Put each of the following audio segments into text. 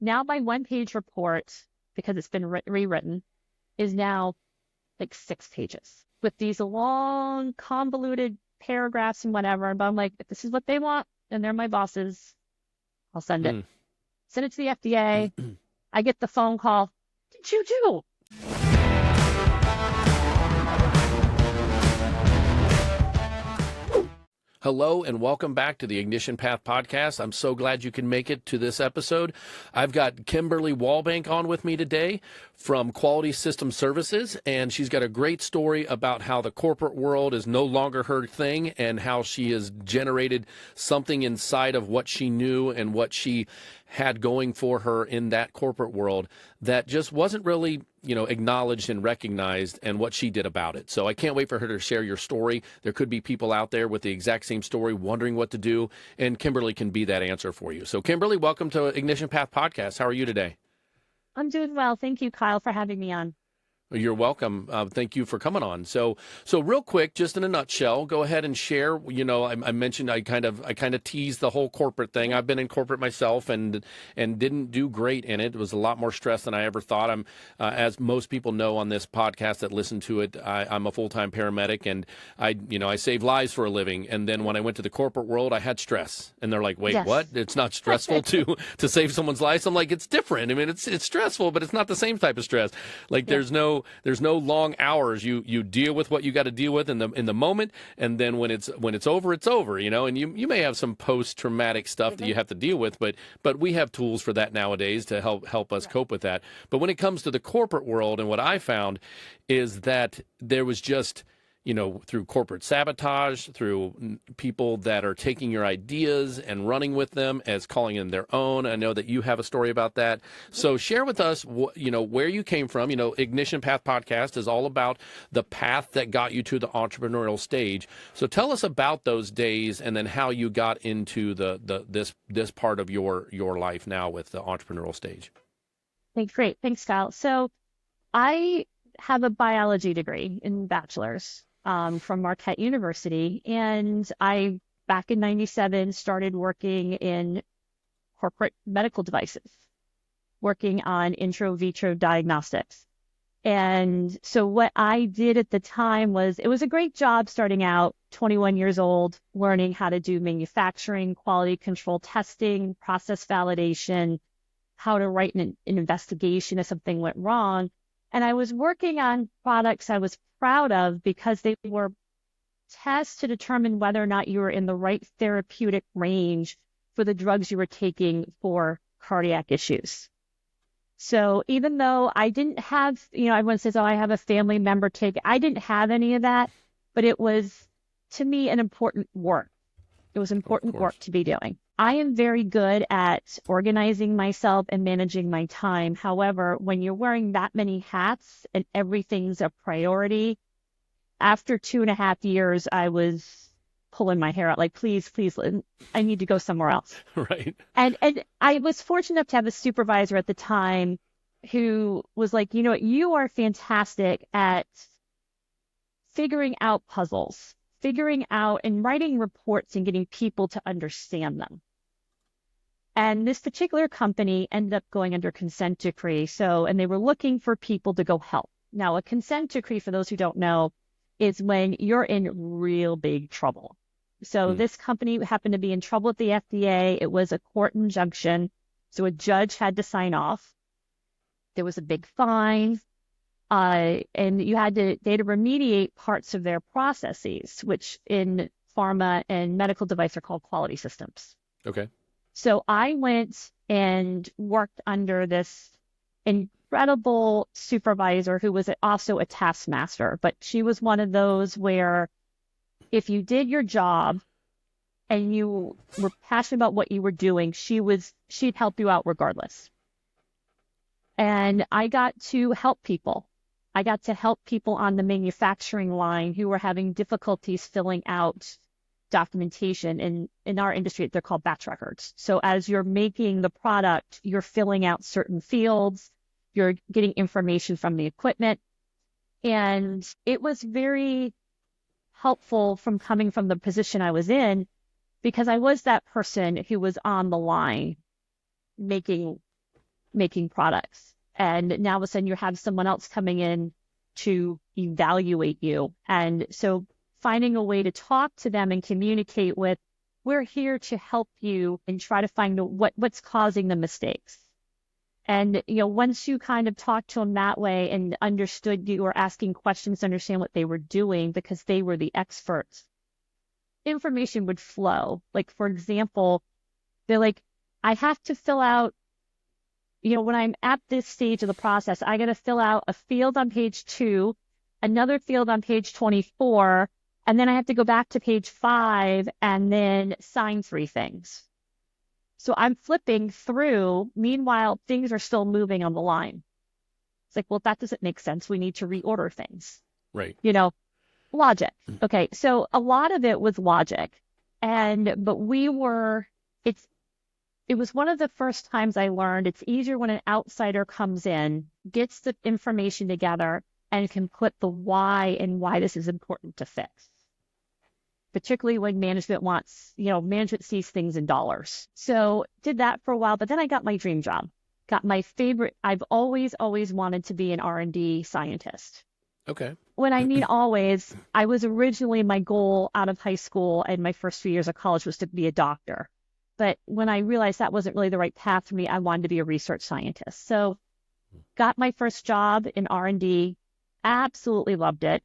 Now my one-page report, because it's been rewritten, is now like 6 pages with these long, convoluted paragraphs and whatever. But I'm like, if this is what they want and they're my bosses, I'll send it. Send it to the FDA. I get the phone call. What did you do? Hello and welcome back to the Ignition Path Podcast. I'm so glad you can make it to this episode. I've got Kimberly Wallbank on with me today from Quality System Services, and she's got a great story about how the corporate world is no longer her thing and how she has generated something inside of what she knew and what she had going for her in that corporate world that just wasn't really, acknowledged and recognized, and what she did about it. So I can't wait for her to share your story. There could be people out there with the exact same story wondering what to do, and Kimberly can be that answer for you. So Kimberly, welcome to Ignition Path Podcast. How are you today? I'm doing well. Thank you, Kyle, for having me on. You're welcome. Thank you for coming on. So real quick, just in a nutshell, go ahead and share. I mentioned I kind of teased the whole corporate thing. I've been in corporate myself and didn't do great in it. It was a lot more stress than I ever thought. I'm, as most people know on this podcast that listen to it, I'm a full-time paramedic, and I save lives for a living. And then when I went to the corporate world, I had stress, and they're like, "Wait, Yes. what? It's not stressful to save someone's life?" I'm like, "It's different. I mean, it's stressful, but it's not the same type of stress. Like there's no long hours. You deal with what you got to deal with in the moment, and then when it's over, it's over, and you may have some post-traumatic stuff that you have to deal with, but we have tools for that nowadays to help us cope with that. But when it comes to the corporate world, and what I found is that there was just through corporate sabotage, through people that are taking your ideas and running with them as calling them their own. I know that you have a story about that. So share with us, where you came from. Ignition Path Podcast is all about the path that got you to the entrepreneurial stage. So tell us about those days and then how you got into this part of your life now with the entrepreneurial stage. Okay, great. Thanks, Kyle. So I have a biology degree in bachelor's. From Marquette University. And I, back in 97, started working in corporate medical devices, working on vitro diagnostics. And so what I did at the time was, it was a great job starting out, 21 years old, learning how to do manufacturing, quality control testing, process validation, how to write an investigation if something went wrong. And I was working on products I was proud of because they were tests to determine whether or not you were in the right therapeutic range for the drugs you were taking for cardiac issues. So even though I didn't have, everyone says, "Oh, I have a family member take it." I didn't have any of that, but it was, to me, an important work. It was important work to be doing. I am very good at organizing myself and managing my time. However, when you're wearing that many hats and everything's a priority, after 2.5 years, I was pulling my hair out, like, please, I need to go somewhere else. Right. And I was fortunate enough to have a supervisor at the time who was like, "You know what, you are fantastic at figuring out puzzles, figuring out and writing reports and getting people to understand them." And this particular company ended up going under consent decree. And they were looking for people to go help. Now, a consent decree, for those who don't know, is when you're in real big trouble. So this company happened to be in trouble with the FDA. It was a court injunction. So a judge had to sign off. There was a big fine. And they had to remediate parts of their processes, which in pharma and medical device are called quality systems. Okay. So I went and worked under this incredible supervisor who was also a taskmaster, but she was one of those where if you did your job and you were passionate about what you were doing, she'd help you out regardless. And I got to help people. I got to help people on the manufacturing line who were having difficulties filling out documentation. In our industry, they're called batch records. So as you're making the product, you're filling out certain fields, you're getting information from the equipment. And it was very helpful from coming from the position I was in, because I was that person who was on the line making making products. And now all of a sudden you have someone else coming in to evaluate you. And so finding a way to talk to them and communicate with, we're here to help you and try to find what's causing the mistakes. And, once you kind of talked to them that way and understood, you were asking questions to understand what they were doing because they were the experts, information would flow. Like, for example, they're like, I have to fill out, when I'm at this stage of the process, I got to fill out a field on page 2, another field on page 24, and then I have to go back to page 5 and then sign 3 things. So I'm flipping through. Meanwhile, things are still moving on the line. It's like, well, that doesn't make sense. We need to reorder things. Right. Logic. Okay. So a lot of it was logic. But it was one of the first times I learned it's easier when an outsider comes in, gets the information together, and can put the why and why this is important to fix. Particularly when management management sees things in dollars. So did that for a while, but then I got my dream job. Got my favorite. I've always wanted to be an R&D scientist. Okay. When I mean always, I was originally, my goal out of high school and my first few years of college was to be a doctor. But when I realized that wasn't really the right path for me, I wanted to be a research scientist. So got my first job in R&D, absolutely loved it.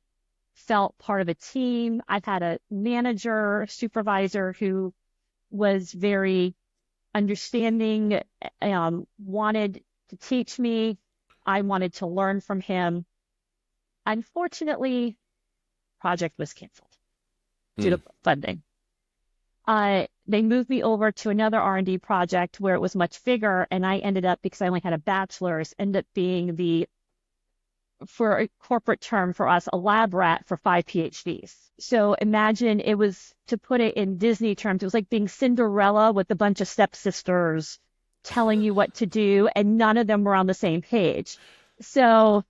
Felt part of a team. I've had a manager, supervisor who was very understanding, wanted to teach me. I wanted to learn from him. Unfortunately, project was canceled due to funding. They moved me over to another R&D project where it was much bigger, and I ended up, because I only had a bachelor's, ended up being for a corporate term for us, a lab rat for 5 PhDs. So imagine, it was, to put it in Disney terms, it was like being Cinderella with a bunch of stepsisters telling you what to do, and none of them were on the same page. So,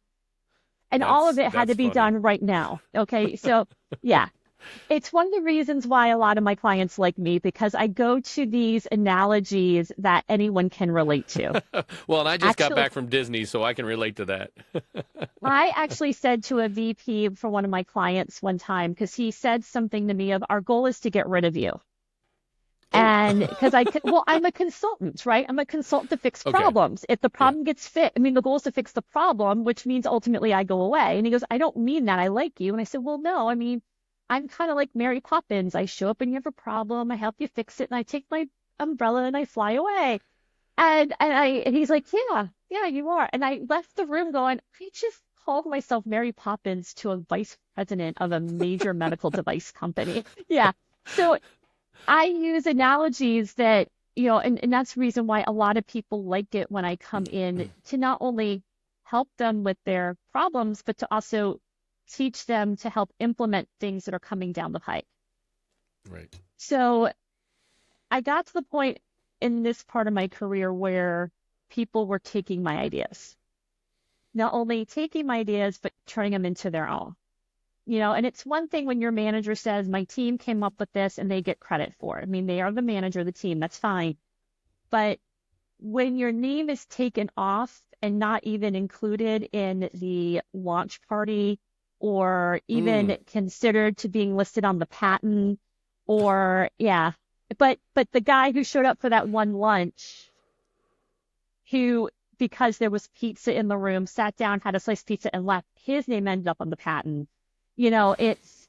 and all of it had to be done right now. Okay. So yeah, it's one of the reasons why a lot of my clients like me, because I go to these analogies that anyone can relate to. Well, and I just got back from Disney, so I can relate to that. I actually said to a VP for one of my clients one time, because he said something to me of, our goal is to get rid of you. And because I'm a consultant, right? I'm a consultant to fix problems. If the problem gets fixed, the goal is to fix the problem, which means ultimately I go away. And he goes, I don't mean that. I like you. And I said, well, no, I'm kind of like Mary Poppins. I show up and you have a problem. I help you fix it. And I take my umbrella and I fly away. And he's like, yeah, you are. And I left the room going, I just called myself Mary Poppins to a vice president of a major medical device company. Yeah. So I use analogies that, and that's the reason why a lot of people like it when I come in, to not only help them with their problems, but to also teach them to help implement things that are coming down the pipe. Right. So I got to the point in this part of my career where people were taking my ideas. Not only taking my ideas, but turning them into their own. And it's one thing when your manager says, my team came up with this, and they get credit for it. They are the manager of the team. That's fine. But when your name is taken off and not even included in the launch party, or even considered to being listed on the patent, but the guy who showed up for that one lunch, who, because there was pizza in the room, sat down, had a slice of pizza and left, his name ended up on the patent. It's,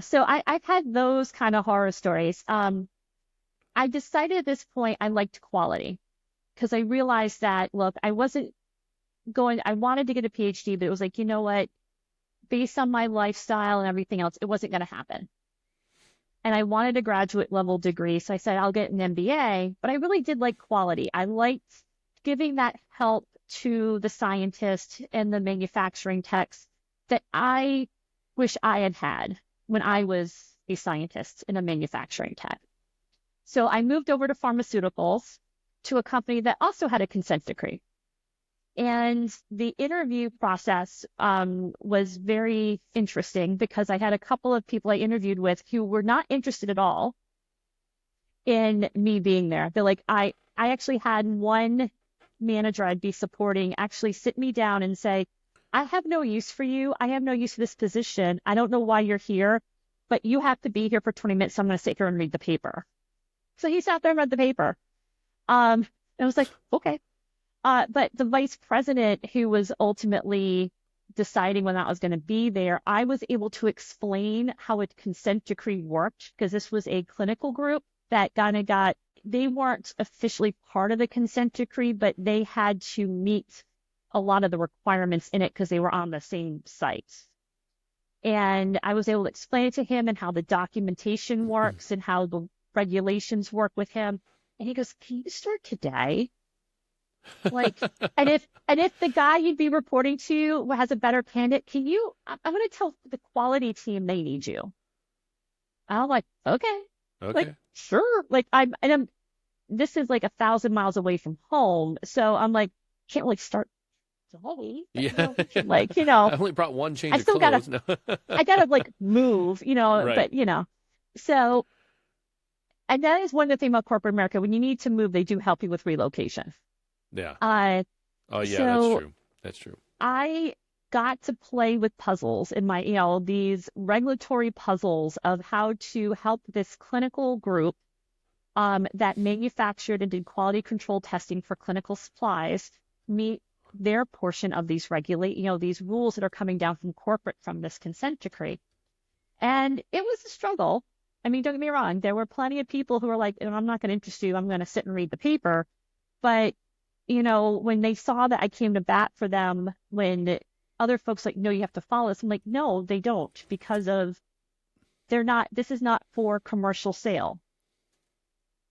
So I've had those kind of horror stories. I decided at this point I liked quality, because I realized that, look, I wanted to get a PhD, but it was like, you know what, based on my lifestyle and everything else, it wasn't going to happen. And I wanted a graduate level degree. So I said, I'll get an MBA, but I really did like quality. I liked giving that help to the scientists and the manufacturing techs that I wish I had had when I was a scientist and a manufacturing tech. So I moved over to pharmaceuticals, to a company that also had a consent decree. And the interview process was very interesting, because I had a couple of people I interviewed with who were not interested at all in me being there. They're like, I actually had one manager I'd be supporting actually sit me down and say, I have no use for you. I have no use for this position. I don't know why you're here, but you have to be here for 20 minutes. So I'm going to sit here and read the paper. So he sat there and read the paper. And I was like, okay. But the vice president who was ultimately deciding when I was going to be there, I was able to explain how a consent decree worked because this was a clinical group that kind of they weren't officially part of the consent decree, but they had to meet a lot of the requirements in it because they were on the same site. And I was able to explain it to him and how the documentation works and how the regulations work with him. And he goes, can you start today? Like, and if the guy you'd be reporting to has a better candidate, I'm going to tell the quality team they need you. I'm like, okay, like, sure. Like this is like 1,000 miles away from home. So I'm like, can't really start today. Yeah. Like, I only brought one change I of still clothes. I gotta like move, Right. but so, and that is one of the things about corporate America. When you need to move, they do help you with relocation. Yeah. Oh, yeah, that's So true. That's true. I got to play with puzzles in my, these regulatory puzzles of how to help this clinical group that manufactured and did quality control testing for clinical supplies meet their portion of these these rules that are coming down from corporate from this consent decree. And it was a struggle. I mean, don't get me wrong. There were plenty of people who were like, I'm not going to interest you. I'm going to sit and read the paper. But, when they saw that I came to bat for them, when other folks like, no, you have to follow this. I'm like, no, they don't, because this is not for commercial sale.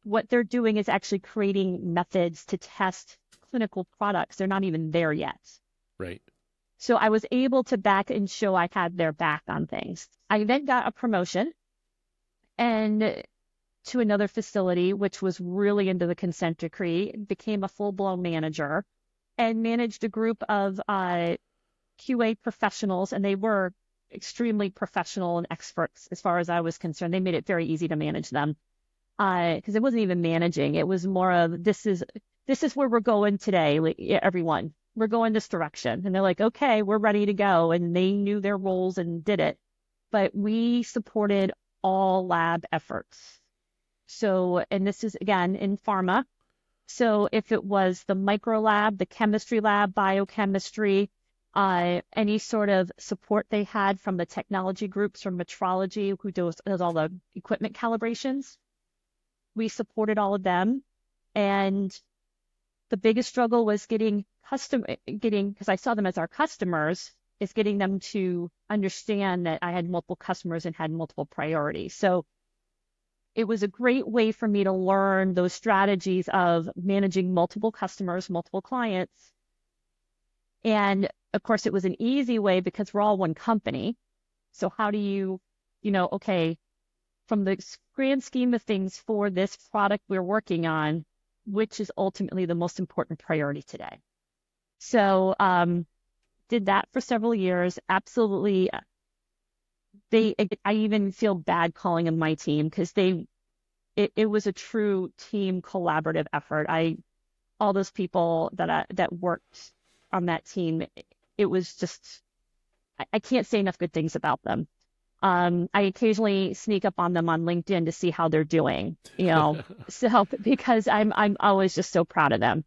What they're doing is actually creating methods to test clinical products. They're not even there yet. Right. So I was able to back and show I had their back on things. I then got a promotion and to another facility, which was really into the consent decree, became a full-blown manager and managed a group of QA professionals, and they were extremely professional and experts as far as I was concerned. They made it very easy to manage them because it wasn't even managing. It was more of this is where we're going today, like, everyone. We're going this direction. And they're like, okay, we're ready to go. And they knew their roles and did it. But we supported all lab efforts. So, and this is again in pharma. So if it was the micro lab, the chemistry lab, biochemistry, any sort of support they had from the technology groups from metrology, who does all the equipment calibrations, we supported all of them. And the biggest struggle was because I saw them as our customers, is getting them to understand that I had multiple customers and had multiple priorities. So it was a great way for me to learn those strategies of managing multiple customers, multiple clients. And of course, it was an easy way because we're all one company. So how do you, okay, from the grand scheme of things for this product we're working on, which is ultimately the most important priority today? So did that for several years. Absolutely. I even feel bad calling them my team because it was a true team collaborative effort. All those people that worked on that team, it was just, I can't say enough good things about them. I occasionally sneak up on them on LinkedIn to see how they're doing, so because I'm always just so proud of them.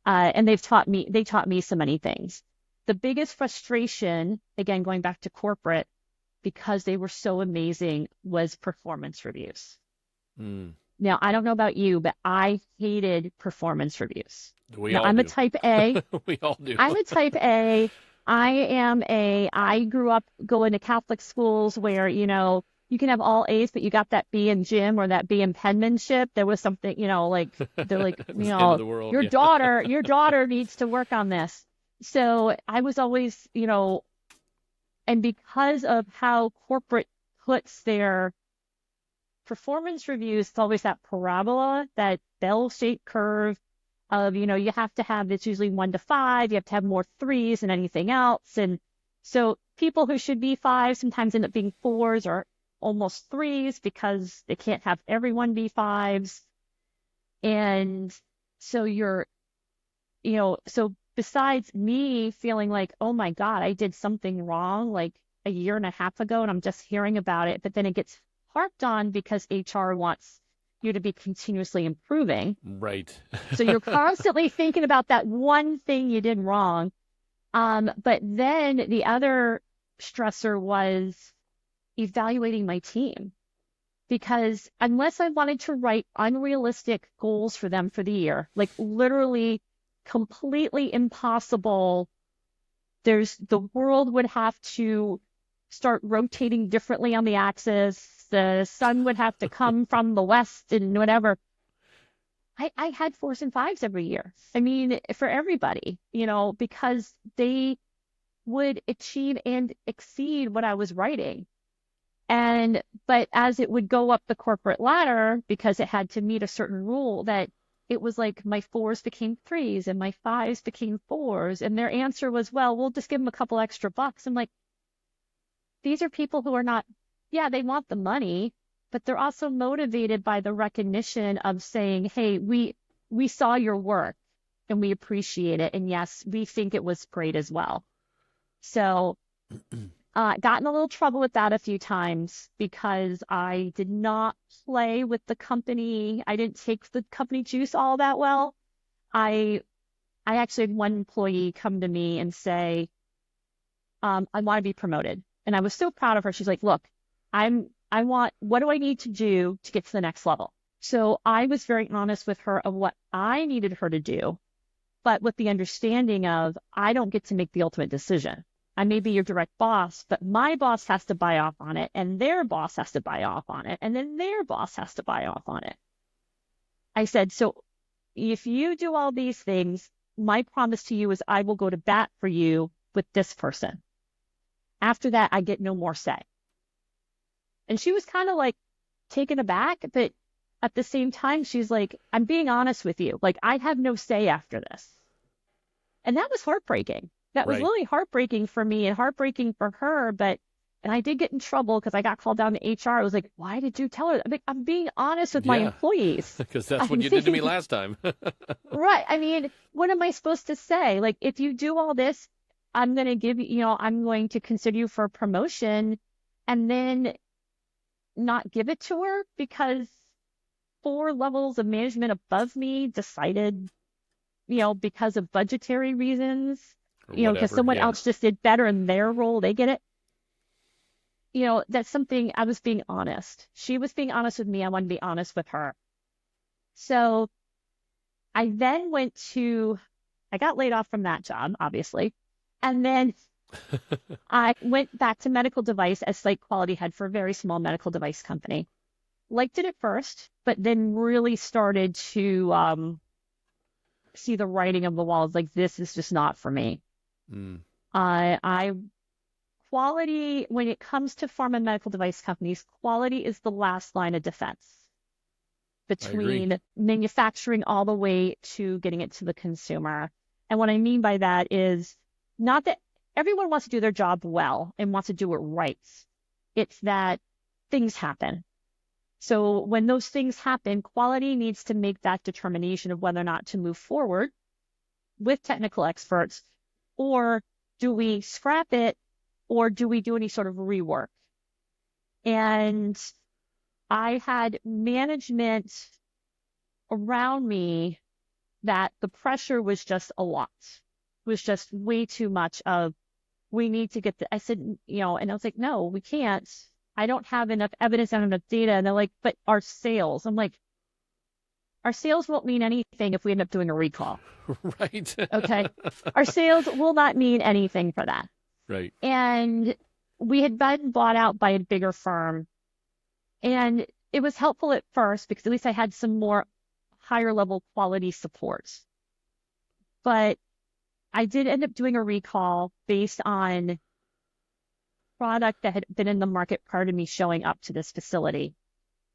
And they taught me so many things. The biggest frustration, again, going back to corporate, because they were so amazing, was performance reviews. Now, I don't know about you, but I hated performance reviews. I'm a type A. We all do. I'm a type A. I grew up going to Catholic schools where, you can have all A's, but you got that B in gym or that B in penmanship. There was something, like, they're like, End of the world, your daughter needs to work on this. So I was always, and because of how corporate puts their performance reviews, it's always that parabola, that bell-shaped curve of, you have to have, it's usually 1 to 5, you have to have more 3s than anything else. And so people who should be 5 sometimes end up being 4s or almost 3s because they can't have everyone be 5s. And So so besides me feeling like, oh my God, I did something wrong like a year and a half ago and I'm just hearing about it, but then it gets harped on because HR wants you to be continuously improving. Right. So you're constantly thinking about that one thing you did wrong. But then the other stressor was evaluating my team because unless I wanted to write unrealistic goals for them for the year, like literally completely impossible, the world would have to start rotating differently on the axis. The sun would have to come from the west and whatever. I had fours and fives every year. I mean, for everybody, because they would achieve and exceed what I was writing. But as it would go up the corporate ladder, because it had to meet a certain rule, that it was like my fours became threes and my fives became fours. And their answer was, well, we'll just give them a couple extra bucks. I'm like, these are people who are not, yeah, they want the money, but they're also motivated by the recognition of saying, hey, we saw your work and we appreciate it. And yes, we think it was great as well. So got in a little trouble with that a few times because I did not play with the company. I didn't take the company juice all that well. I actually had one employee come to me and say, I want to be promoted. And I was so proud of her. She's like, look, what do I need to do to get to the next level? So I was very honest with her of what I needed her to do, but with the understanding of I don't get to make the ultimate decision. I may be your direct boss, but my boss has to buy off on it, and their boss has to buy off on it, and then their boss has to buy off on it. I said, so if you do all these things, my promise to you is I will go to bat for you with this person. After that, I get no more say. And she was kind of like taken aback, but at the same time, she's like, I'm being honest with you. Like, I have no say after this. And that was heartbreaking. That was Right. really heartbreaking for me and heartbreaking for her. And I did get in trouble because I got called down to HR. I was like, why did you tell her? I'm being honest with my Yeah. employees. Because that's I what you did to me mean, last time. right. I mean, what am I supposed to say? Like, if you do all this, I'm going to I'm going to consider you for a promotion and then not give it to her because 4 levels of management above me decided, because of budgetary reasons, Or because whatever. someone Yeah. else just did better in their role, they get it. That's something I was being honest. She was being honest with me. I wanted to be honest with her. So I then I got laid off from that job, obviously. And then I went back to medical device as site quality head for a very small medical device company. Liked it at first, but then really started to see the writing on the walls. Like, this is just not for me. Mm. Quality, when it comes to pharma and medical device companies, quality is the last line of defense between manufacturing all the way to getting it to the consumer. And what I mean by that is not that everyone wants to do their job well and wants to do it right. It's that things happen. So when those things happen, quality needs to make that determination of whether or not to move forward with technical experts, or do we scrap it, or do we do any sort of rework? And I had management around me that the pressure was just a lot, was just way too much of, we need to get I said, and I was like, no, we can't. I don't have enough evidence, I don't have enough data. And they're like, but our sales. I'm like, our sales won't mean anything if we end up doing a recall. Right. Okay. Our sales will not mean anything for that. Right. And we had been bought out by a bigger firm. And it was helpful at first because at least I had some more higher level quality support. But I did end up doing a recall based on product that had been in the market prior to me showing up to this facility.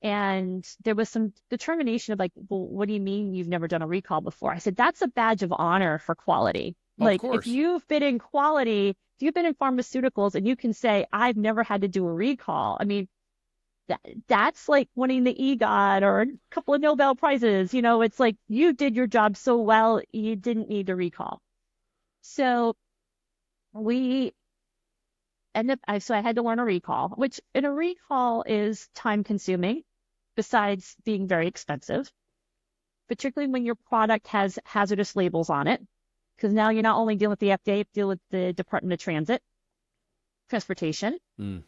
And there was some determination of like, well, what do you mean you've never done a recall before? I said, that's a badge of honor for quality. Of If course. you've been in quality, if you've been in pharmaceuticals and you can say, I've never had to do a recall. I mean, that's like winning the EGOT or a couple of Nobel Prizes. It's like you did your job so well, you didn't need a recall. So we so I had to learn a recall, which in a recall is time consuming besides being very expensive, particularly when your product has hazardous labels on it. Because now you're not only dealing with the FDA, you deal with the Department of Transportation. Mm.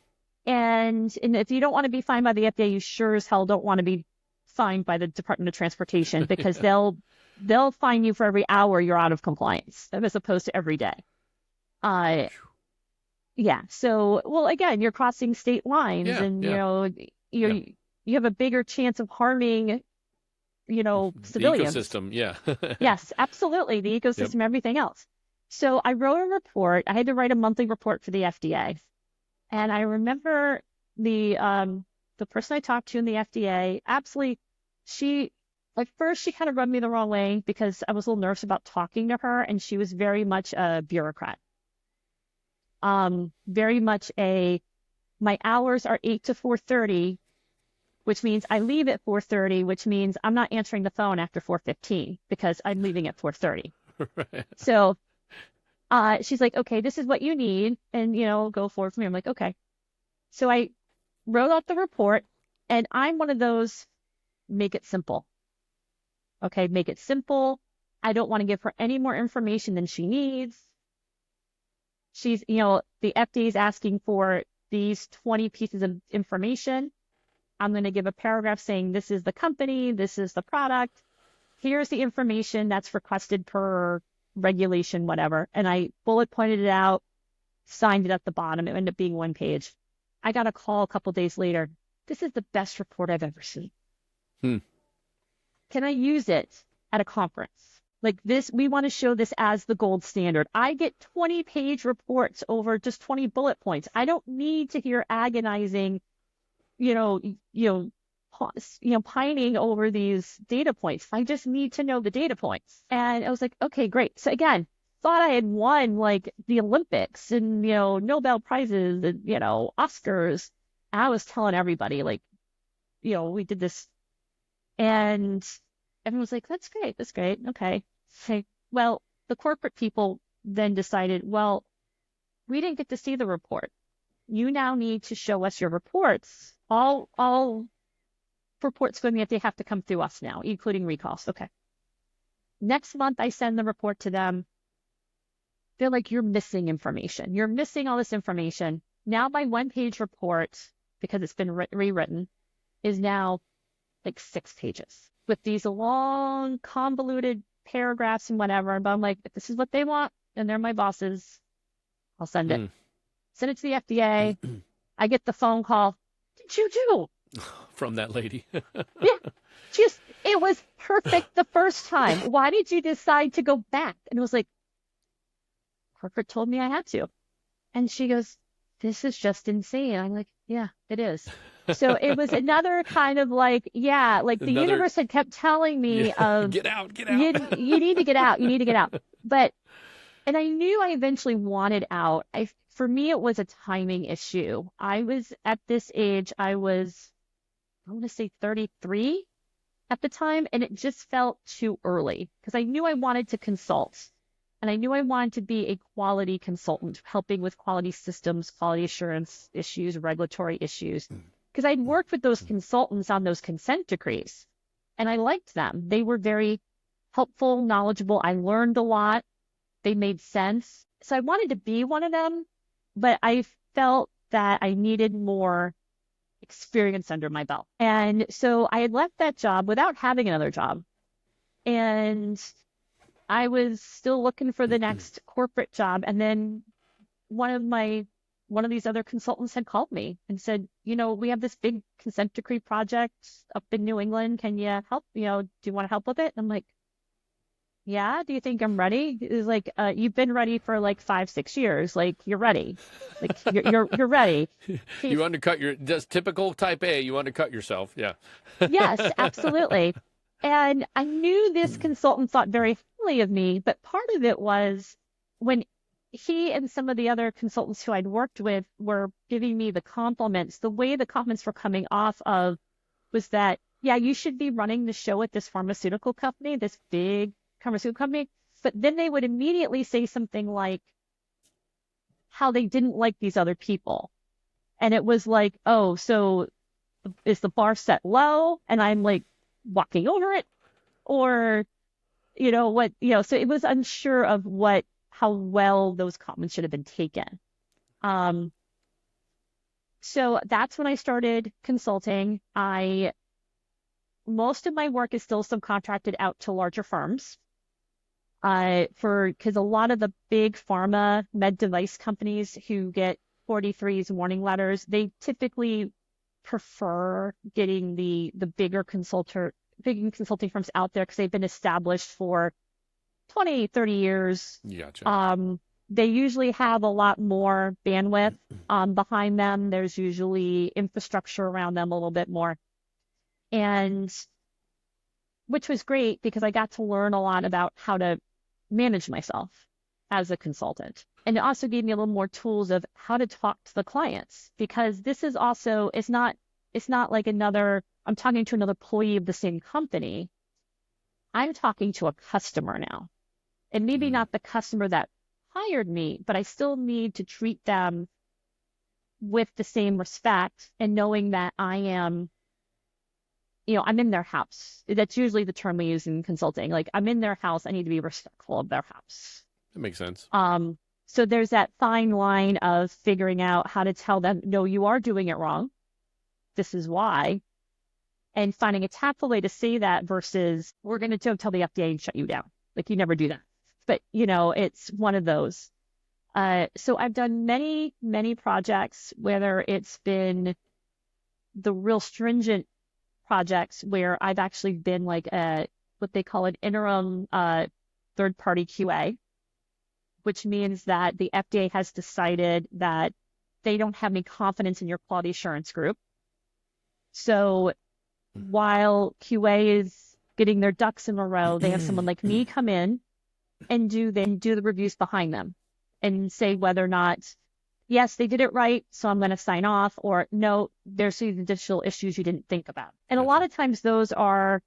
And if you don't want to be fined by the FDA, you sure as hell don't want to be fined by the Department of Transportation because they'll fine you for every hour you're out of compliance as opposed to every day. Uh, yeah. So, well, again, you're crossing state lines, Yeah, and yeah, yeah. you have a bigger chance of harming, The civilians. ecosystem, yeah. Yes, absolutely. The Yep. ecosystem, everything else. So I wrote a report. I had to write a monthly report for the FDA. And I remember the person I talked to in the FDA, absolutely, at first she kind of rubbed me the wrong way because I was a little nervous about talking to her, and she was very much a bureaucrat. Very much my hours are 8 to 4:30, which means I leave at 4:30, which means I'm not answering the phone after 4:15 because I'm leaving at 4:30. Right. So she's like, okay, this is what you need, and go forward for me. I'm like, okay. So I wrote out the report, and I'm one of those make it simple. Okay, make it simple. I don't want to give her any more information than she needs. She's, the FDA is asking for these 20 pieces of information. I'm going to give a paragraph saying this is the company, this is the product, here's the information that's requested per regulation, whatever. And I bullet pointed it out, signed it at the bottom. It ended up being 1 page. I got a call a couple days later. This is the best report I've ever seen. Hmm. Can I use it at a conference? Like this, we want to show this as the gold standard. I get 20-page reports over just 20 bullet points. I don't need to hear agonizing, you know, you pining over these data points. I just need to know the data points. And I was like, okay, great. So again, thought I had won like the Olympics and, Nobel Prizes and, Oscars. And I was telling everybody like, we did this, and everyone was like, that's great. That's great. Okay. Say, well, the corporate people then decided, well, we didn't get to see the report. You now need to show us your reports. All reports going to the FDA have to come through us now, including recalls. Okay. Next month, I send the report to them. They're like, you're missing information. You're missing all this information. Now my 1-page report, because it's been rewritten, is now like 6 pages with these long, convoluted paragraphs and whatever. But I'm like, if this is what they want and they're my bosses, I'll send it. Send it to the FDA. I get the phone call. Did you do? From that lady. Yeah, it was perfect the first time. Why did you decide to go back? And it was like, corporate told me I had to. And she goes, this is just insane. I'm like, yeah, it is. So it was another kind of like, yeah, like the universe had kept telling me of get out. You need to get out. You need to get out. And I knew I eventually wanted out. For me, it was a timing issue. I was at this age, I want to say 33 at the time, and it just felt too early because I knew I wanted to consult. And I knew I wanted to be a quality consultant, helping with quality systems, quality assurance issues, regulatory issues. Because I'd worked with those consultants on those consent decrees, and I liked them. They were very helpful, knowledgeable. I learned a lot. They made sense. So I wanted to be one of them, but I felt that I needed more experience under my belt. And so I had left that job without having another job. And I was still looking for the next corporate job. And then one of these other consultants had called me and said, we have this big consent decree project up in New England. Can you help? Do you want to help with it? And I'm like, yeah, do you think I'm ready? It was like, you've been ready for like 5-6 years. Like, you're ready. Like, you're ready. You undercut just typical type A, you undercut yourself. Yeah. Yes, absolutely. And I knew this consultant thought very highly of me, but part of it was when he and some of the other consultants who I'd worked with were giving me the compliments. The way the compliments were coming off of was that, yeah, you should be running the show at this pharmaceutical company, this big pharmaceutical company. But then they would immediately say something like how they didn't like these other people. And it was like, oh, so is the bar set low? And I'm like walking over it, or, so it was unsure of how well those comments should have been taken. So that's when I started consulting. Most of my work is still subcontracted out to larger firms. Because a lot of the big pharma med device companies who get 43s warning letters, they typically prefer getting the big consulting firms out there because they've been established for 20, 30 years. Gotcha. They usually have a lot more bandwidth behind them. There's usually infrastructure around them a little bit more. And which was great because I got to learn a lot about how to manage myself as a consultant. And it also gave me a little more tools of how to talk to the clients, because this is also, it's not like I'm talking to another employee of the same company. I'm talking to a customer now. And maybe not the customer that hired me, but I still need to treat them with the same respect, and knowing that I am, I'm in their house. That's usually the term we use in consulting. Like, I'm in their house. I need to be respectful of their house. That makes sense. So there's that fine line of figuring out how to tell them, no, you are doing it wrong. This is why. And finding a tactful way to say that versus, we're going to tell the FDA and shut you down. Like, you never do that. But, it's one of those. So I've done many, many projects, whether it's been the real stringent projects where I've actually been like what they call an interim third-party QA, which means that the FDA has decided that they don't have any confidence in your quality assurance group. So while QA is getting their ducks in a row, they have someone like me come in and do the reviews behind them and say whether or not, yes, they did it right, so I'm going to sign off, or no, there's these additional issues you didn't think about. And a lot of times those are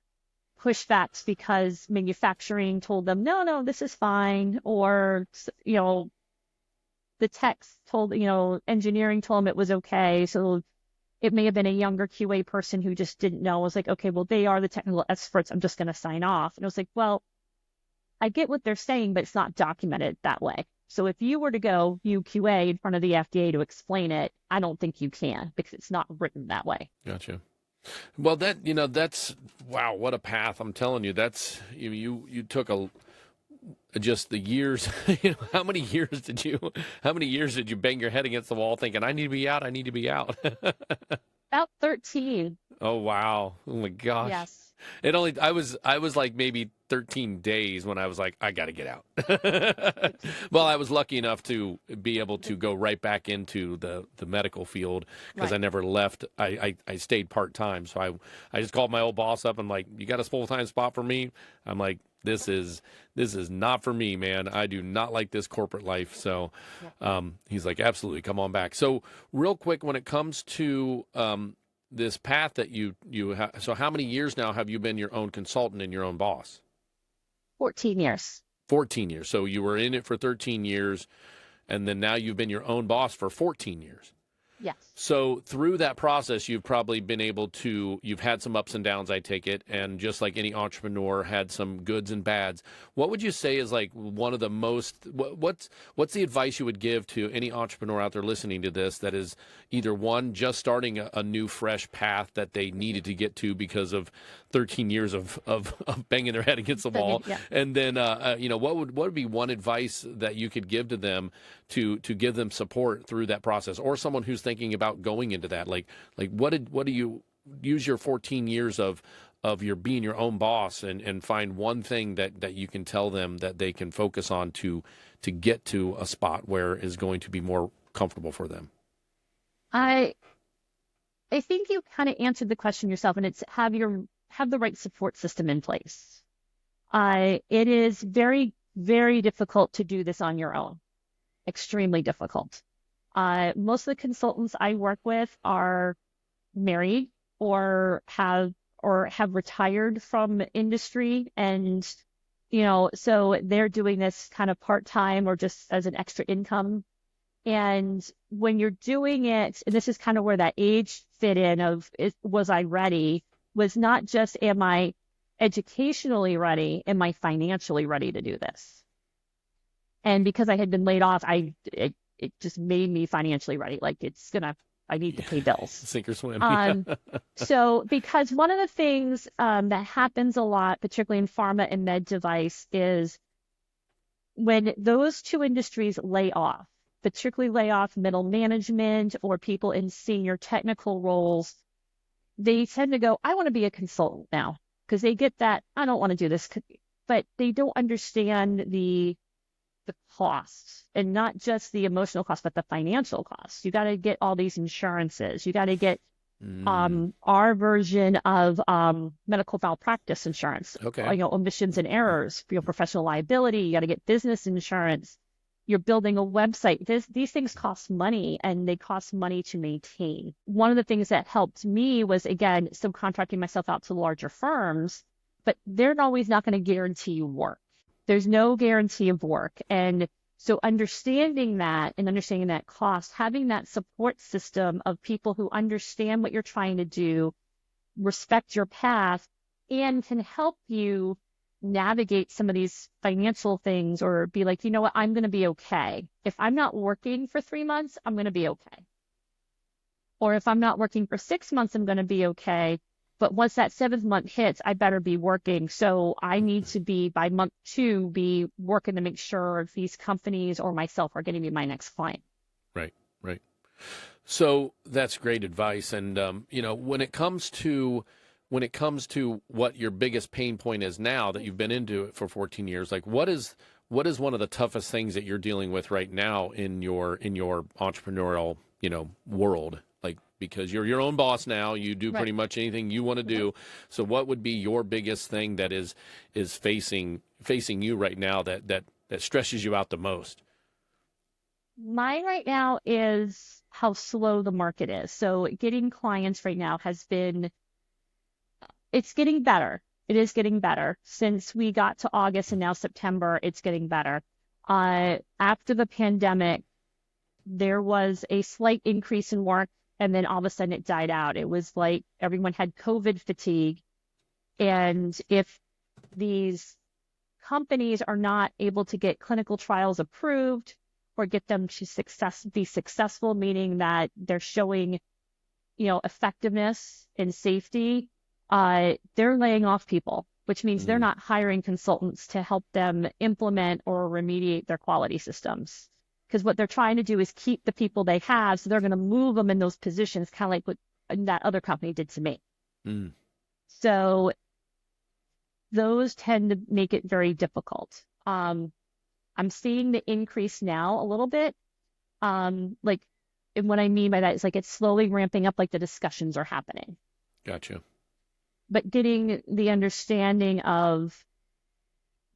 pushbacks because manufacturing told them, no, this is fine, or, the techs told, engineering told them it was okay. So it may have been a younger QA person who just didn't know. It was like, okay, well, they are the technical experts. I'm just going to sign off. And it was like, well, I get what they're saying, but it's not documented that way. So if you were to go, you QA, in front of the FDA to explain it, I don't think you can, because it's not written that way. Gotcha. Well, that's, wow, what a path. I'm telling you, that's, you took just the years, how many years did you bang your head against the wall thinking, I need to be out, I need to be out? About 13. Oh, wow. Oh my gosh. Yes. I was like maybe 13 days when I was like, I got to get out. Well, I was lucky enough to be able to go right back into the medical field because Right. I never left. I stayed part-time. So I just called my old boss up and like, you got a full-time spot for me? I'm like, this is not for me, man. I do not like this corporate life. So he's like, absolutely, come on back. So real quick, when it comes to this path that you have, so how many years now have you been your own consultant and your own boss? 14 years. 14 years. So you were in it for 13 years, and then now you've been your own boss for 14 years. Yes. So through that process, you've probably been able to, you've had some ups and downs, I take it, and just like any entrepreneur, had some goods and bads. What would you say is like one of the most, what's the advice you would give to any entrepreneur out there listening to this that is either one, just starting a new fresh path that they needed to get to because of 13 years of banging their head against the wall, Yeah. and then what would be one advice that you could give to them to give them support through that process, or someone who's thinking about going into that, like what do you use your 14 years of your being your own boss and find one thing that you can tell them that they can focus on to get to a spot where is going to be more comfortable for them? I think you kind of answered the question yourself, and it's have the right support system in place. It is very, very difficult to do this on your own. extremely difficult. Most of the consultants I work with are married or have retired from industry, and so they're doing this kind of part-time or just as an extra income. And when you're doing it, and this is kind of where that age fit in of was I ready, was not just am I educationally ready, am I financially ready to do this? And because I had been laid off, it just made me financially ready. Like I need to pay bills. Sink or swim. Um, so because one of the things that happens a lot, particularly in pharma and med device, is when those two industries lay off, particularly lay off middle management or people in senior technical roles, they tend to go, I want to be a consultant now, because they get that, I don't want to do this, but they don't understand the costs, and not just the emotional cost, but the financial costs. You got to get all these insurances. You got to get our version of medical malpractice insurance, Okay. omissions and errors for your professional liability. You got to get business insurance. You're building a website. These things cost money, and they cost money to maintain. One of the things that helped me was, again, subcontracting myself out to larger firms, but they're always not going to guarantee you work. There's no guarantee of work. And so understanding that cost, having that support system of people who understand what you're trying to do, respect your path, and can help you navigate some of these financial things, or be like, you know what, I'm going to be okay. If I'm not working for 3 months, I'm going to be okay. Or if I'm not working for 6 months, I'm going to be okay. But once that 7th month hits, I better be working. So I need to be, by month 2, be working to make sure these companies or myself are getting me my next client. Right, right. So that's great advice. And, when it comes to what your biggest pain point is now that you've been into it for 14 years, like what is one of the toughest things that you're dealing with right now in your entrepreneurial, world? Like, because you're your own boss now, you do pretty much anything you want to do. So what would be your biggest thing that is facing you right now that stresses you out the most? Mine right now is how slow the market is. So getting clients right now it's getting better. It is getting better. Since we got to August and now September, it's getting better. After the pandemic, there was a slight increase in work, and then all of a sudden it died out. It was like everyone had COVID fatigue. And if these companies are not able to get clinical trials approved or get them to be successful, meaning that they're showing, effectiveness and safety, they're laying off people, which means they're not hiring consultants to help them implement or remediate their quality systems. Because what they're trying to do is keep the people they have, so they're going to move them in those positions, kind of like what that other company did to me. So those tend to make it very difficult. I'm seeing the increase now a little bit. And what I mean by that is, like, it's slowly ramping up, like the discussions are happening. Gotcha. But getting the understanding of,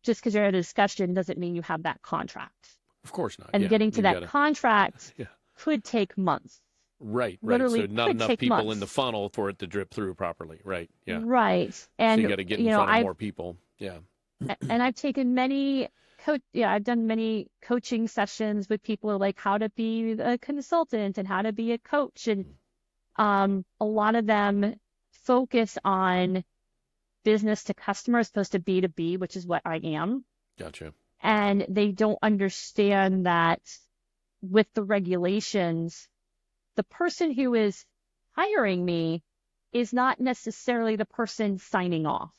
just because you're at a discussion doesn't mean you have that contract. Of course not. And getting to that contract could take months. Right. Literally, So not enough people months in the funnel for it to drip through properly. Right. Yeah. Right. And so you got to get in front of more people. Yeah. And I've taken I've done many coaching sessions with people, like how to be a consultant and how to be a coach. And a lot of them focus on business to customer as opposed to B2B, which is what I am. Gotcha. And they don't understand that with the regulations, the person who is hiring me is not necessarily the person signing off.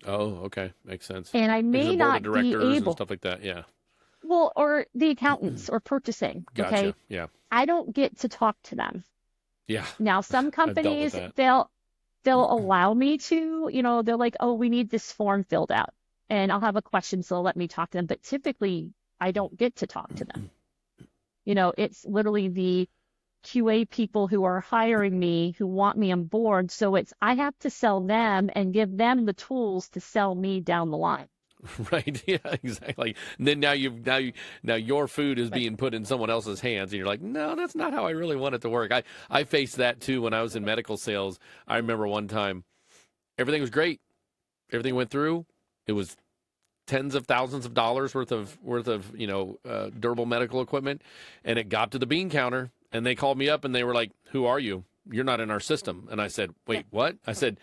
Oh, okay. Makes sense. And I may not be able, and stuff like that. Yeah. Well, or the accountants or purchasing. Gotcha. Okay. Yeah. I don't get to talk to them. Yeah. Now, some companies, they'll allow me to, they're like, oh, we need this form filled out. And I'll have a question, so they'll let me talk to them. But typically, I don't get to talk to them. It's literally the QA people who are hiring me, who want me on board. So I have to sell them and give them the tools to sell me down the line. Right. Yeah, exactly. And then now your food is Right. being put in someone else's hands, and you're like, no, that's not how I really want it to work. I faced that too when I was in medical sales. I remember one time everything was great. Everything went through. It was tens of thousands of dollars worth of durable medical equipment, and it got to the bean counter, and they called me up and they were like, "Who are you? You're not in our system." And I said, Yeah. "Wait, what?" I said,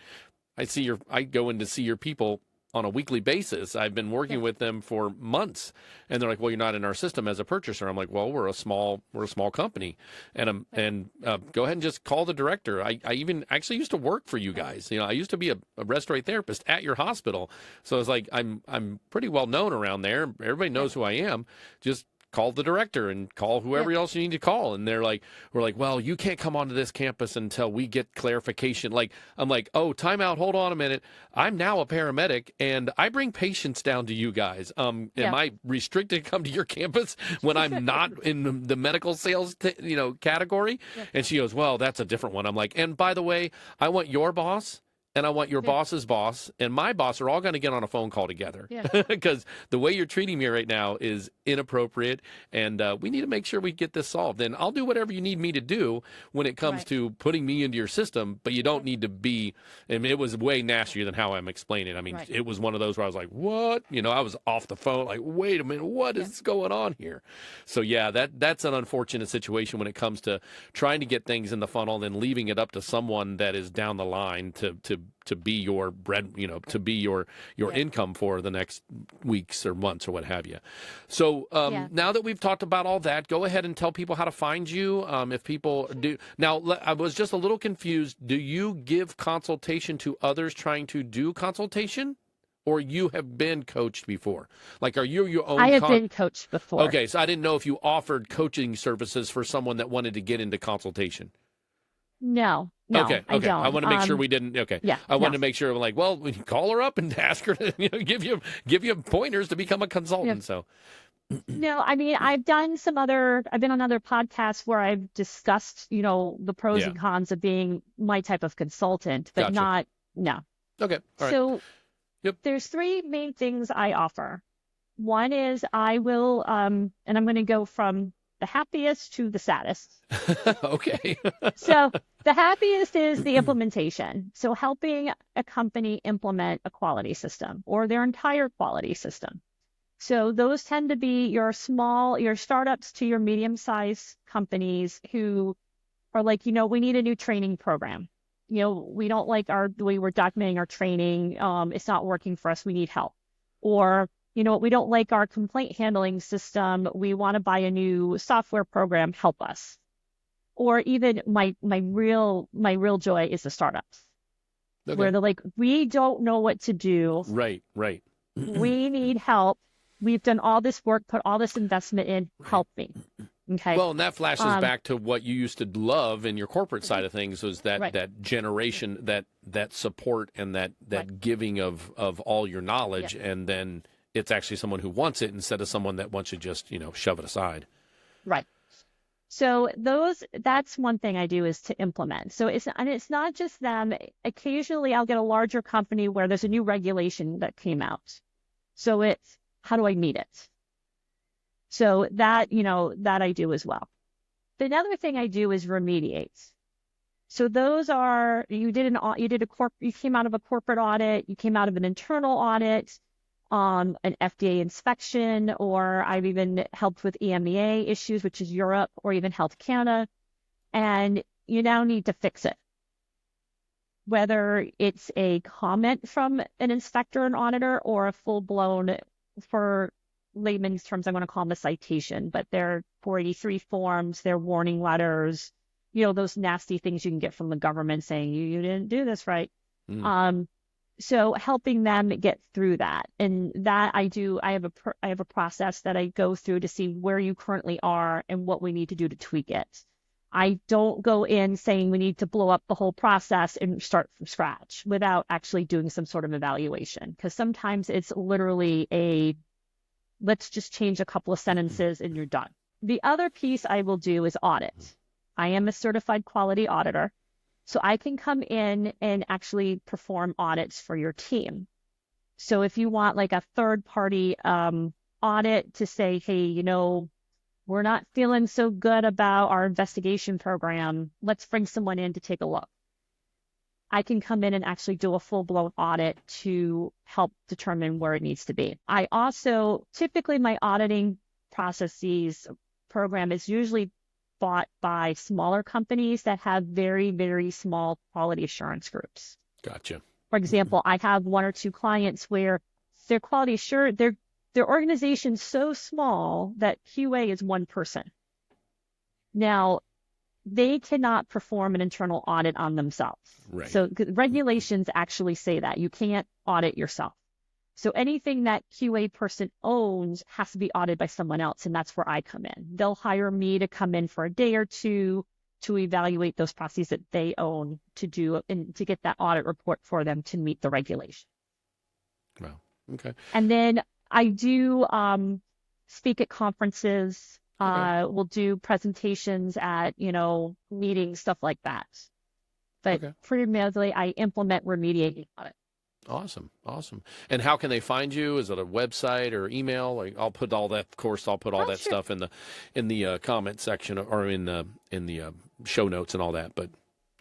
I go in to see your people on a weekly basis. I've been Yeah. working with them for months, and they're like, "Well, you're not in our system as a purchaser." I'm like, "Well, we're a small company, and go ahead and just call the director." I even actually used to work for you guys. I used to be a respiratory therapist at your hospital, so it's like I'm pretty well known around there. Everybody Yeah. knows who I am. Just call the director and call Yeah. whoever else you need to call. And we're like, well, you can't come onto this campus until we get clarification. Like, I'm like, oh, time out. Hold on a minute. I'm now a paramedic and I bring patients down to you guys. Am Yeah. I restricted to come to your campus when I'm not in the medical sales, category? Yeah. And she goes, well, that's a different one. I'm like, and by the way, I want your boss and I want your Yeah. boss's boss and my boss are all going to get on a phone call together Yeah. because the way you're treating me right now is inappropriate, and we need to make sure we get this solved. And I'll do whatever you need me to do when it comes Right. to putting me into your system, but you don't need to be. And it was way nastier than how I'm explaining it. I mean, Right. it was one of those where I was like, what? I was off the phone, like, wait a minute, what Yeah. is going on here? So yeah, that's an unfortunate situation when it comes to trying to get things in the funnel and then leaving it up to someone that is down the line to be your bread, to be your Yeah. income for the next weeks or months or what have you. So Yeah. now that we've talked about all that, go ahead and tell people how to find you. If people do now, I was just a little confused. Do you give consultation to others trying to do consultation, or you have been coached before? Like, are you your I own? have been coached before. Okay, so I didn't know if you offered coaching services for someone that wanted to get into consultation. No, Okay, I okay. I don't. want to make sure we didn't. Okay, Yeah, I no. wanted to make sure. Like, well, we can call her up and ask her to, give you pointers to become a Yeah. consultant. So, No, I mean, I've been on other podcasts where I've discussed, the pros yeah, and cons of being my type of consultant, but gotcha. not, no. Okay, all right. So Yep. there's three main things I offer. One is I will, and I'm going to go from the happiest to the saddest. Okay. So the happiest is the implementation. So helping a company implement a quality system or their entire quality system. So those tend to be your startups to your medium-sized companies who are like, we need a new training program. We don't like the way we're documenting our training. It's not working for us. We need help. Or, we don't like our complaint handling system. We want to buy a new software program. Help us. Or even my real joy is the startups Okay. where they're like, we don't know what to do. Right. Right. We need help. We've done all this work, put all this investment in. Right. Help me. Okay. Well, and that flashes Um, back to what you used to love in your corporate side of things was that right. that generation, that support, and that Right. giving of all your knowledge, Yeah. and then it's actually someone who wants it instead of someone that wants to just shove it aside. Right. So that's one thing I do is to implement. So it's not just them. Occasionally I'll get a larger company where there's a new regulation that came out. So it's how do I meet it? So that I do as well. The other thing I do is remediate. So those are you came out of a corporate audit, you came out of an internal audit, an FDA inspection, or I've even helped with EMEA issues, which is Europe, or even Health Canada, and you now need to fix it. Whether it's a comment from an inspector and auditor or a full-blown, for layman's terms, I'm going to call them a citation, but they're 483 forms, they're warning letters, those nasty things you can get from the government saying you didn't do this right. Mm. So helping them get through that, and that I do. I have a process that I go through to see where you currently are and what we need to do to tweak it. I don't go in saying we need to blow up the whole process and start from scratch without actually doing some sort of evaluation, because sometimes it's literally let's just change a couple of sentences and you're done. The other piece I will do is audit. I am a certified quality auditor. So I can come in and actually perform audits for your team. So if you want like a third party audit to say, hey, we're not feeling so good about our investigation program, let's bring someone in to take a look. I can come in and actually do a full-blown audit to help determine where it needs to be. I also, typically my auditing processes program is usually bought by smaller companies that have very, very small quality assurance groups. Gotcha. For example, I have one or two clients where their quality assurance, their organization's so small that QA is one person. Now, they cannot perform an internal audit on themselves. Right. So regulations actually say that you can't audit yourself. So anything that QA person owns has to be audited by someone else, and that's where I come in. They'll hire me to come in for a day or two to evaluate those processes that they own to do and to get that audit report for them to meet the regulation. Wow. Okay. And then I do speak at conferences. Okay. We'll do presentations at, meetings, stuff like that. But primarily, I implement remediating audit. Awesome. Awesome. And how can they find you? Is it a website or email? Like, I'll put all that, of course, I'll put all that Sure. stuff in the comment section or in the show notes and all that. But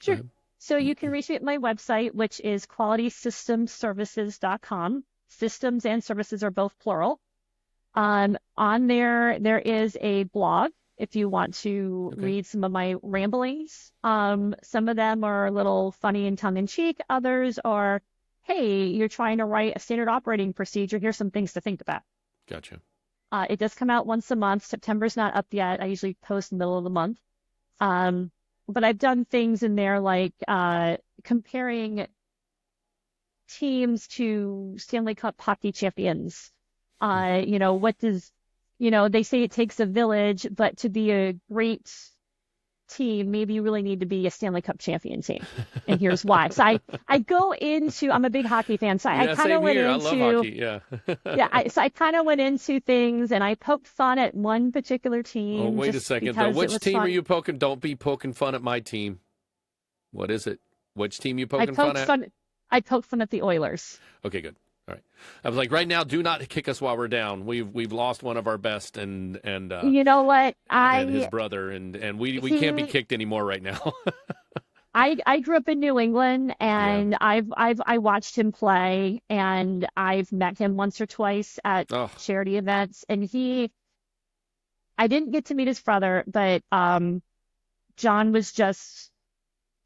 Sure. So you can reach me at my website, which is qualitysystemservices.com. Systems and services are both plural. On there is a blog if you want to read some of my ramblings. Some of them are a little funny and tongue-in-cheek. Others are, hey, you're trying to write a standard operating procedure. Here's some things to think about. Gotcha. It does come out once a month. September's not up yet. I usually post middle of the month. But I've done things in there like comparing teams to Stanley Cup hockey champions. What does, they say it takes a village, but to be a great team, maybe you really need to be a Stanley Cup champion team. And here's why. So I go into, I'm a big hockey fan, so I kind of went into, I love hockey, so I kind of went into things and I poked fun at one particular team. Oh, wait a second, though. Which team are you poking? Don't be poking fun at my team. What is it? Which team you poking fun at? I poked fun at the Oilers. Okay, good. All right. I was like, right now, do not kick us while we're down. We've lost one of our best, and you know what? And his brother, and we can't be kicked anymore right now. I grew up in New England, and I watched him play, and I've met him once or twice at charity events, and I didn't get to meet his brother, but John was just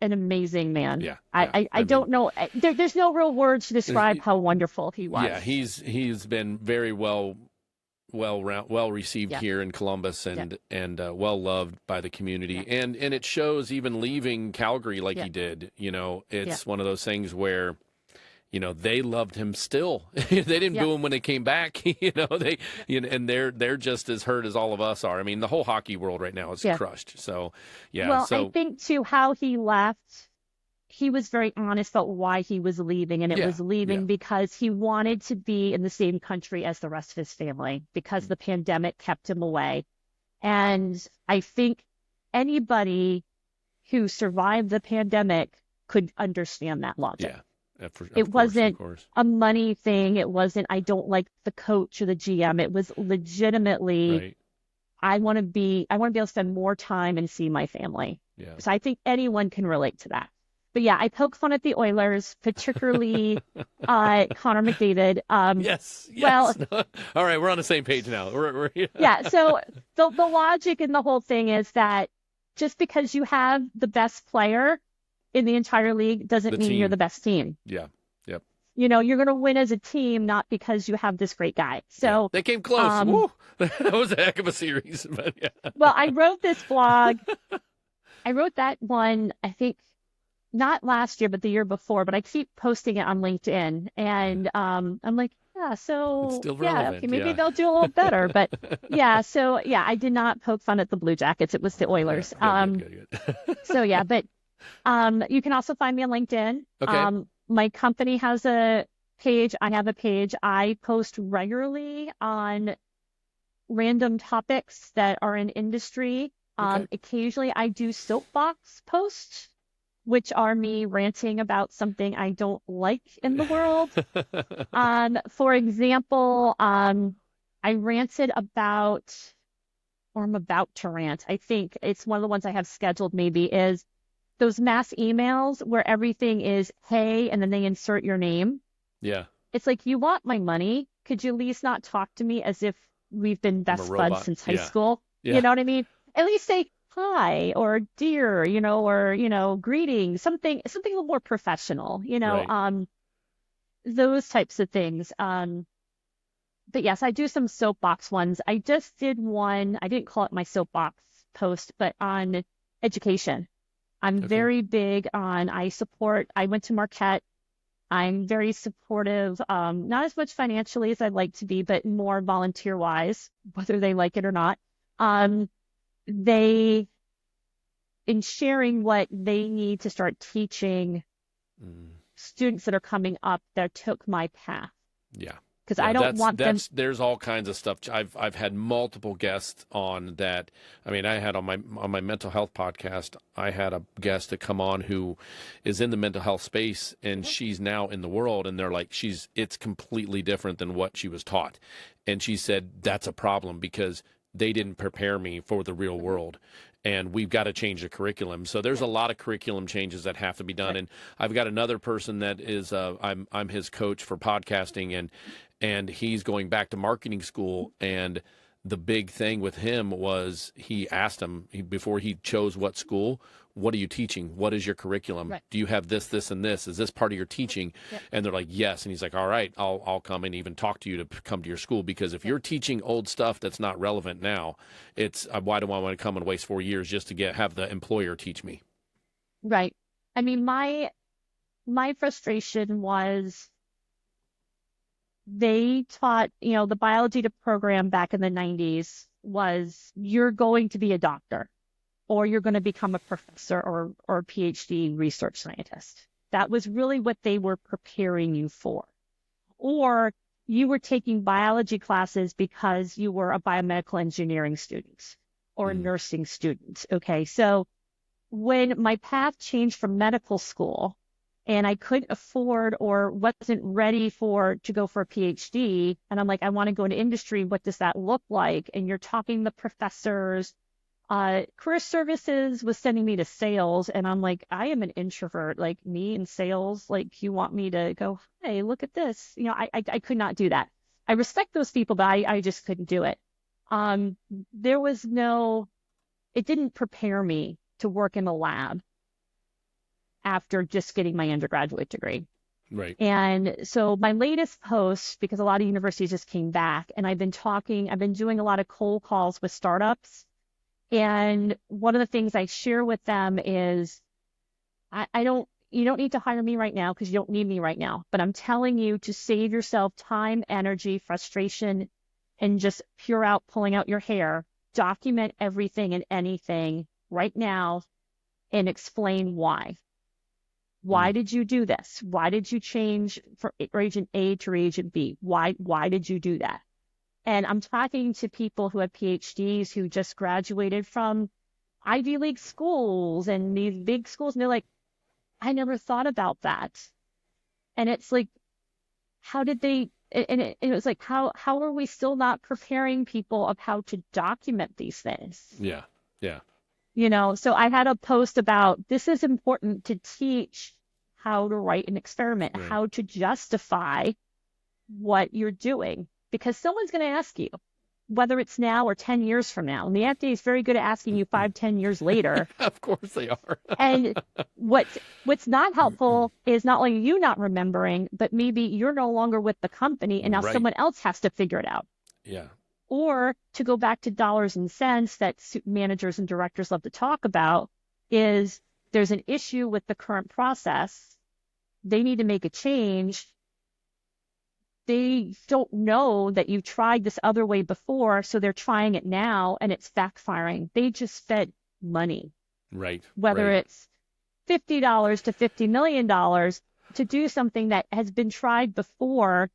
an amazing man. Yeah. I don't know. There's no real words to describe how wonderful he was. Yeah, he's been very well received here in Columbus and well loved by the community. And it shows even leaving Calgary like he did. It's one of those things where they loved him still. They didn't boo him when they came back. And they're just as hurt as all of us are. I mean, the whole hockey world right now is crushed. So, yeah. Well, I think too how he left, he was very honest about why he was leaving, and it was leaving because he wanted to be in the same country as the rest of his family because the pandemic kept him away. And I think anybody who survived the pandemic could understand that logic. Yeah. It wasn't a money thing. It wasn't, I don't like the coach or the GM. It was legitimately, I want to be able to spend more time and see my family. Yeah. So I think anyone can relate to that. But yeah, I poke fun at the Oilers, particularly Connor McDavid. Yes. Well, all right, we're on the same page now. Yeah. So the logic in the whole thing is that just because you have the best player in the entire league doesn't mean you're the best team. Yeah. Yep. You're going to win as a team, not because you have this great guy. So they came close. Woo. That was a heck of a series. But Well, I wrote this blog. I wrote that one, I think, not last year, but the year before. But I keep posting it on LinkedIn, and I'm like, it's still relevant. Okay, maybe they'll do a little better. But I did not poke fun at the Blue Jackets. It was the Oilers. Good. But you can also find me on LinkedIn. Okay. My company has a page. I have a page. I post regularly on random topics that are in industry. Occasionally I do soapbox posts. which are me ranting about something I don't like in the world. For example, I ranted about, or I'm about to rant. I think it's one of the ones I have scheduled maybe is those mass emails where everything is, hey, and then they insert your name. Yeah. It's like, you want my money? Could you at least not talk to me as if we've been I'm a best buds robot. since high Yeah. school? You Yeah. know what I mean? At least say hi or dear, or, greetings, something a little more professional, Right. those types of things. But yes, I do some soapbox ones. I just did one, I didn't call it my soapbox post, but on education. I'm Okay. very big on, I went to Marquette. I'm very supportive, not as much financially as I'd like to be, but more volunteer wise, whether they like it or not. Um, they, in sharing what they need to start teaching Mm. students that are coming up that took my path, Yeah. because I Yeah, don't want them. there's all kinds of stuff. I've had multiple guests on that. I mean, I had on my mental health podcast, I had a guest to come on who is in the mental health space, and she's now in the world, and they're like, it's completely different than what she was taught. And she said that's a problem because they didn't prepare me for the real world. And we've got to change the curriculum. So there's a lot of curriculum changes that have to be done. And I've got another person that is I'm his coach for podcasting, and he's going back to marketing school. And the big thing with him was he asked him before he chose what school, what are you teaching? What is your curriculum? Right. Do you have this, this, and this? Is this part of your teaching? Yep. And they're like, yes. And he's like, all right, I'll come and even talk to you to come to your school, because if you're teaching old stuff that's not relevant now, it's why do I want to come and waste 4 years just to have the employer teach me? Right. I mean, my frustration was they taught, the biology program back in the 90s was you're going to be a doctor or you're going to become a professor or a PhD research scientist. That was really what they were preparing you for. Or you were taking biology classes because you were a biomedical engineering student or a nursing student. Okay. So when my path changed from medical school and I couldn't afford or wasn't ready to go for a PhD, and I'm like, I want to go into industry. What does that look like? And you're talking to professors. Career services was sending me to sales, and I'm like, I am an introvert, like me in sales. Like, you want me to go, hey, look at this. I could not do that. I respect those people, but I just couldn't do it. There was it didn't prepare me to work in a lab after just getting my undergraduate degree. Right. And so my latest post, because a lot of universities just came back, and I've been doing a lot of cold calls with startups. And one of the things I share with them is you don't need to hire me right now because you don't need me right now. But I'm telling you to save yourself time, energy, frustration, and just pulling out your hair. Document everything and anything right now and explain why. Why did you do this? Why did you change from agent A to agent B? Why did you do that? And I'm talking to people who have PhDs who just graduated from Ivy League schools and these big schools, and they're like, I never thought about that. And it's like, how did they? And it was like, how are we still not preparing people of how to document these things? Yeah. Yeah. So I had a post about this is important to teach how to write an experiment, Right. how to justify what you're doing, because someone's going to ask you, whether it's now or 10 years from now. And the FDA is very good at asking you 5-10 years later. Of course they are. And what's not helpful is not only you not remembering, but maybe you're no longer with the company and now Right. someone else has to figure it out. Yeah. Or to go back to dollars and cents that managers and directors love to talk about, is there's an issue with the current process. They need to make a change. They don't know that you tried this other way before, so they're trying it now and it's backfiring. They just spent money. Right. Whether right. it's $50 to $50 million to do something that has been tried before.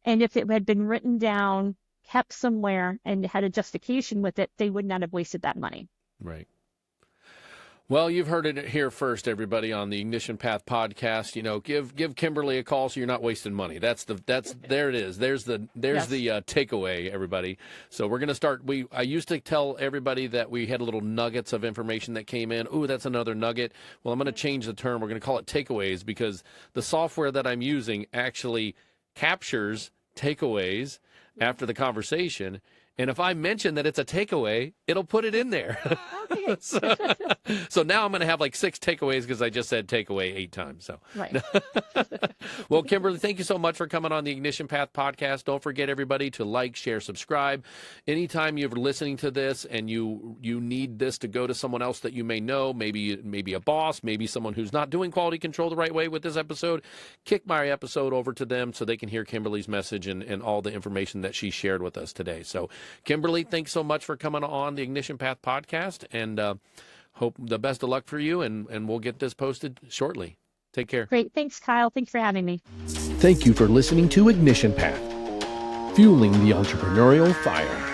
And if it had been written down, kept somewhere, and had a justification with it, they would not have wasted that money. Right. Well, you've heard it here first, everybody, on the Ignition Path podcast. Give Kimberly a call so you're not wasting money. There it is. There's the takeaway, everybody. So we're gonna start. I used to tell everybody that we had little nuggets of information that came in. Ooh, that's another nugget. Well, I'm gonna change the term. We're gonna call it takeaways because the software that I'm using actually captures takeaways after the conversation. And if I mention that it's a takeaway, it'll put it in there. Okay. So now I'm going to have like 6 takeaways because I just said takeaway 8 times. So, Right. Well, Kimberly, thank you so much for coming on the Ignition Path podcast. Don't forget, everybody, to like, share, subscribe. Anytime you're listening to this and you need this to go to someone else that you may know, maybe a boss, maybe someone who's not doing quality control the right way with this episode, kick my episode over to them so they can hear Kimberly's message and all the information that she shared with us today. So, Kimberly, thanks so much for coming on the Ignition Path podcast, and hope the best of luck for you, and we'll get this posted shortly. Take care. Great. Thanks, Kyle. Thanks for having me. Thank you for listening to Ignition Path, fueling the entrepreneurial fire.